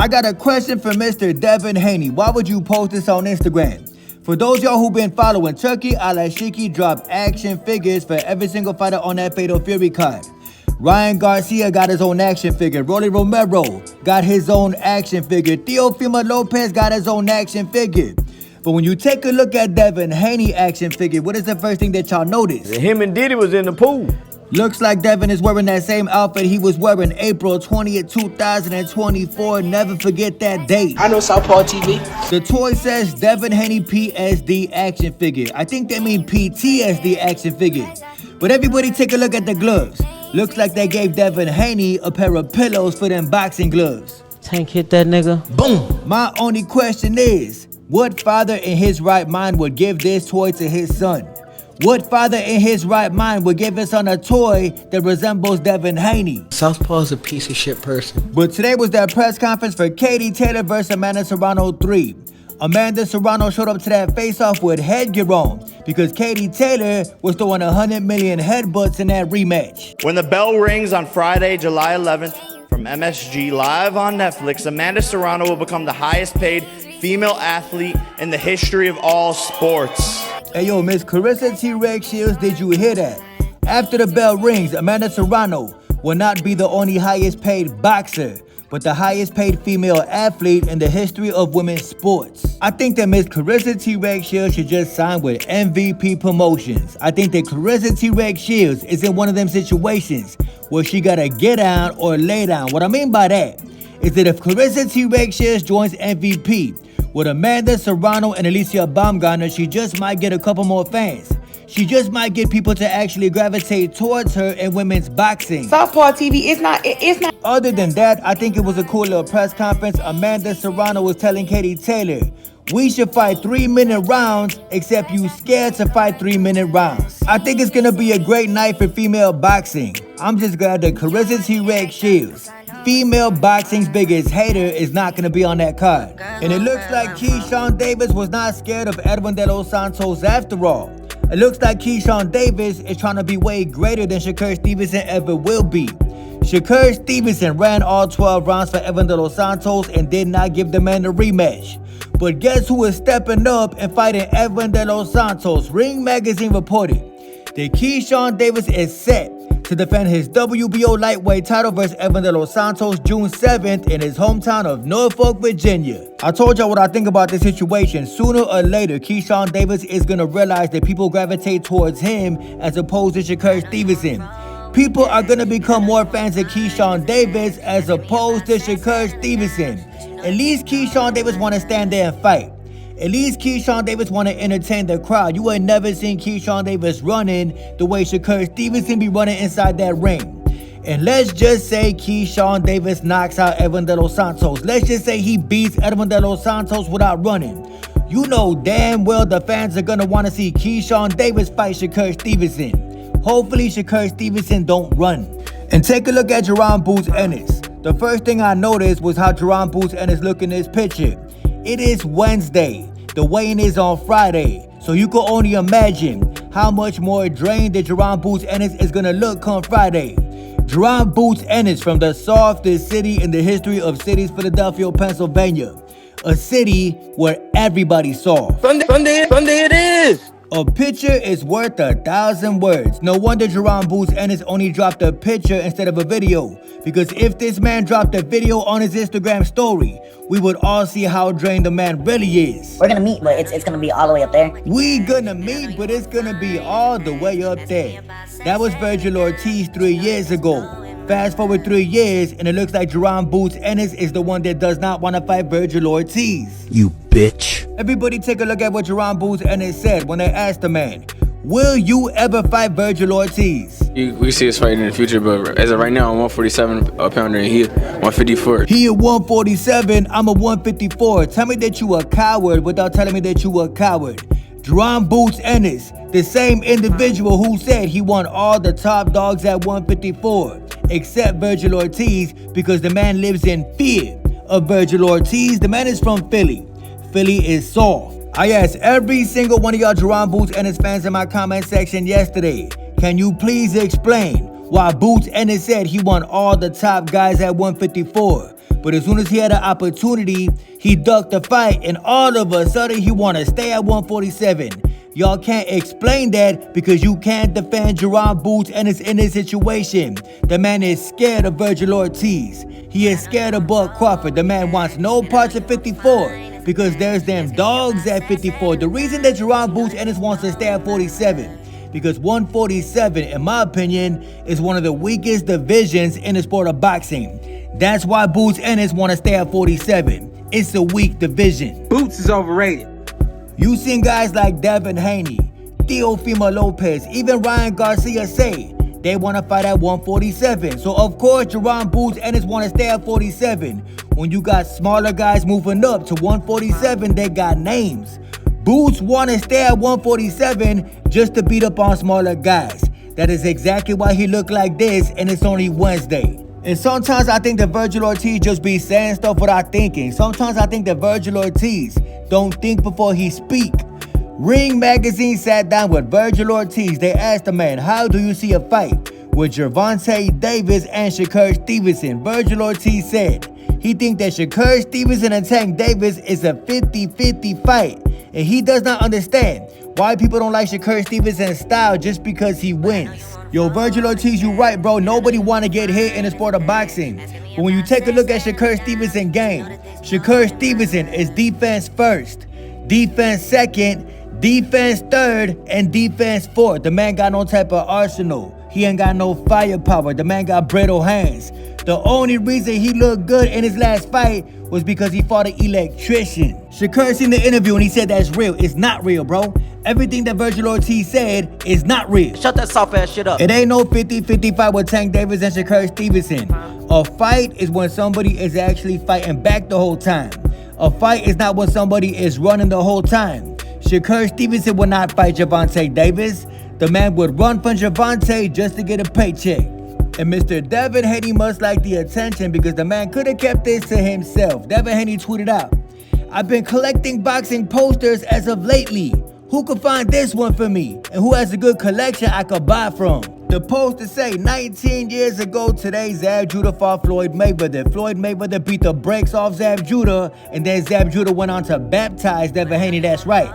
I got a question for Mr. Devin Haney. Why would you post this on Instagram? For those y'all who been following, Turkey Alashiki dropped action figures for every single fighter on that Fatal Fury card. Ryan Garcia got his own action figure. Rolly Romero got his own action figure. Teofimo Lopez got his own action figure. But when you take a look at Devin Haney action figure, what is the first thing that y'all notice? Him and Diddy was in the pool. Looks like Devin is wearing that same outfit he was wearing April 20th, 2024. Never forget that date. I know Southpaw TV. The toy says Devin Haney PSD action figure. I think they mean PTSD action figure. But everybody take a look at the gloves. Looks like they gave Devin Haney a pair of pillows for them boxing gloves. Tank hit that nigga. Boom. My only question is, what father in his right mind would give this toy to his son? What father in his right mind would give his son a toy that resembles Devin Haney? Southpaw's a piece of shit person. But today was that press conference for Katie Taylor versus Amanda Serrano 3. Amanda Serrano showed up to that face-off with headgear on because Katie Taylor was throwing 100 million headbutts in that rematch. When the bell rings on Friday, July 11th, from MSG live on Netflix, Amanda Serrano will become the highest paid female athlete in the history of all sports. Hey yo, Miss Carissa T-Rex Shields, did you hear that? After the bell rings, Amanda Serrano will not be the only highest paid boxer, but the highest paid female athlete in the history of women's sports. I think that Miss Carissa T-Rex Shields should just sign with MVP Promotions. I think that Carissa T-Rex Shields is in one of them situations where she gotta get down or lay down. What I mean by that is that if Carissa T-Rex Shields joins MVP with Amanda Serrano and Alicia Baumgartner, she just might get a couple more fans. She just might get people to actually gravitate towards her in women's boxing. Southpaw TV, it's not. Other than that, I think it was a cool little press conference. Amanda Serrano was telling Katie Taylor, we should fight 3-minute rounds, except you scared to fight 3-minute rounds. I think it's gonna be a great night for female boxing. I'm just glad that Carissa T-Rex Shields, female boxing's biggest hater, is not gonna be on that card. And it looks like Keyshawn Davis was not scared of Edwin de Los Santos after all. It looks like Keyshawn Davis is trying to be way greater than Shakur Stevenson ever will be. Shakur Stevenson ran all 12 rounds for Edwin de Los Santos and did not give the man a rematch. But guess who is stepping up and fighting Edwin de Los Santos? Ring Magazine reported that Keyshawn Davis is set to defend his WBO lightweight title versus Edwin de Los Santos June 7th in his hometown of Norfolk, Virginia. I told y'all what I think about this situation. Sooner or later, Keyshawn Davis is going to realize that people gravitate towards him as opposed to Shakur Stevenson. People are going to become more fans of Keyshawn Davis as opposed to Shakur Stevenson. At least Keyshawn Davis want to stand there and fight. At least Keyshawn Davis want to entertain the crowd. You ain't never seen Keyshawn Davis running the way Shakur Stevenson be running inside that ring. And let's just say Keyshawn Davis knocks out Edwin de Los Santos. Let's just say he beats Edwin de Los Santos without running. You know damn well the fans are going to want to see Keyshawn Davis fight Shakur Stevenson. Hopefully Shakur Stevenson don't run. And take a look at Jaron Ennis. The first thing I noticed was how Jaron Ennis look in this picture. It is Wednesday. The weigh-in is on Friday. So you can only imagine how much more drained that Jaron Ennis is going to look come Friday. Jaron Ennis from the softest city in the history of cities, Philadelphia, Pennsylvania. A city where everybody soft. Sunday it is. A picture is worth 1,000 words. No wonder Jaron Ennis only dropped a picture instead of a video. Because if this man dropped a video on his Instagram story, we would all see how drained the man really is. We're gonna meet, but it's gonna be all the way up there. We gonna meet, but it's gonna be all the way up there. That was Virgil Ortiz 3 years ago. Fast forward 3 years, and it looks like Jaron Ennis is the one that does not want to fight Virgil Ortiz. You bitch. Everybody take a look at what Jaron Ennis said when they asked the man, will you ever fight Virgil Ortiz? We see us fighting in the future, but as of right now, I'm 147 pounder and he 154. He at 147, I'm a 154. Tell me that you a coward without telling me that you a coward. Jaron Ennis, the same individual who said he won all the top dogs at 154, except Virgil Ortiz, because the man lives in fear of Virgil Ortiz. The man is from Philly. Philly is soft. I asked every single one of y'all Jaron Ennis fans in my comment section yesterday, can you please explain why Ennis said he won all the top guys at 154? But as soon as he had an opportunity, he ducked the fight, and all of a sudden he want to stay at 147. Y'all can't explain that because you can't defend Jaron Boots Ennis in this situation. The man is scared of Virgil Ortiz. He is scared of Bud Crawford. The man wants no parts of 54 because there's them dogs at 54. The reason that Jaron Boots Ennis wants to stay at 47 because 147, in my opinion, is one of the weakest divisions in the sport of boxing. That's why Boots Ennis want to stay at 47. It's a weak division. Boots is overrated. You seen guys like Devin Haney, Teofimo Lopez, even Ryan Garcia say they want to fight at 147. So of course Jaron Boots Ennis want to stay at 47. When you got smaller guys moving up to 147, they got names. Boots want to stay at 147 just to beat up on smaller guys. That is exactly why he look like this, and it's only Wednesday. And sometimes I think that Virgil Ortiz just be saying stuff without thinking. Sometimes I think that Virgil Ortiz don't think before he speak. Ring Magazine sat down with Virgil Ortiz. They asked the man, how do you see a fight with Jaron Davis and Shakur Stevenson? Virgil Ortiz said he think that Shakur Stevenson and Tank Davis is a 50-50 fight. And he does not understand why people don't like Shakur Stevenson's style just because he wins. Yo, Virgil Ortiz, you right, bro. Nobody want to get hit in the sport of boxing. But when you take a look at Shakur Stevenson's game, Shakur Stevenson is defense first, defense second, defense third, and defense fourth. The man got no type of arsenal. He ain't got no firepower. The man got brittle hands. The only reason he looked good in his last fight was because he fought an electrician. Shakur seen the interview and he said that's real. It's not real, bro. Everything that Virgil Ortiz said is not real. Shut that soft ass shit up. It ain't no 50-50 fight with Tank Davis and Shakur Stevenson. A fight is when somebody is actually fighting back the whole time. A fight is not when somebody is running the whole time. Shakur Stevenson would not fight Gervonta Davis. The man would run from Gervonta just to get a paycheck. And Mr. Devin Haney must like the attention because the man could have kept this to himself. Devin Haney tweeted out, I've been collecting boxing posters as of lately. Who could find this one for me? And who has a good collection I could buy from? The poster say 19 years ago today, Zab Judah fought Floyd Mayweather. Floyd Mayweather beat the brakes off Zab Judah, and then Zab Judah went on to baptize Devin Haney. That's right.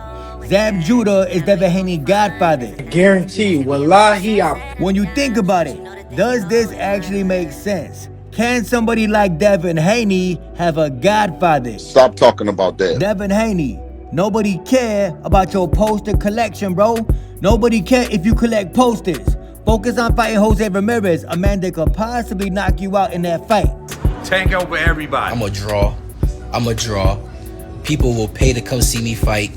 Zab Judah is Devin Haney's godfather. Guarantee, wallahi, When you think about it, does this actually make sense? Can somebody like Devin Haney have a godfather? Stop talking about that. Devin Haney, nobody care about your poster collection, bro. Nobody care if you collect posters. Focus on fighting Jose Ramirez, a man that could possibly knock you out in that fight. Tank over everybody. I'm a draw. People will pay to come see me fight.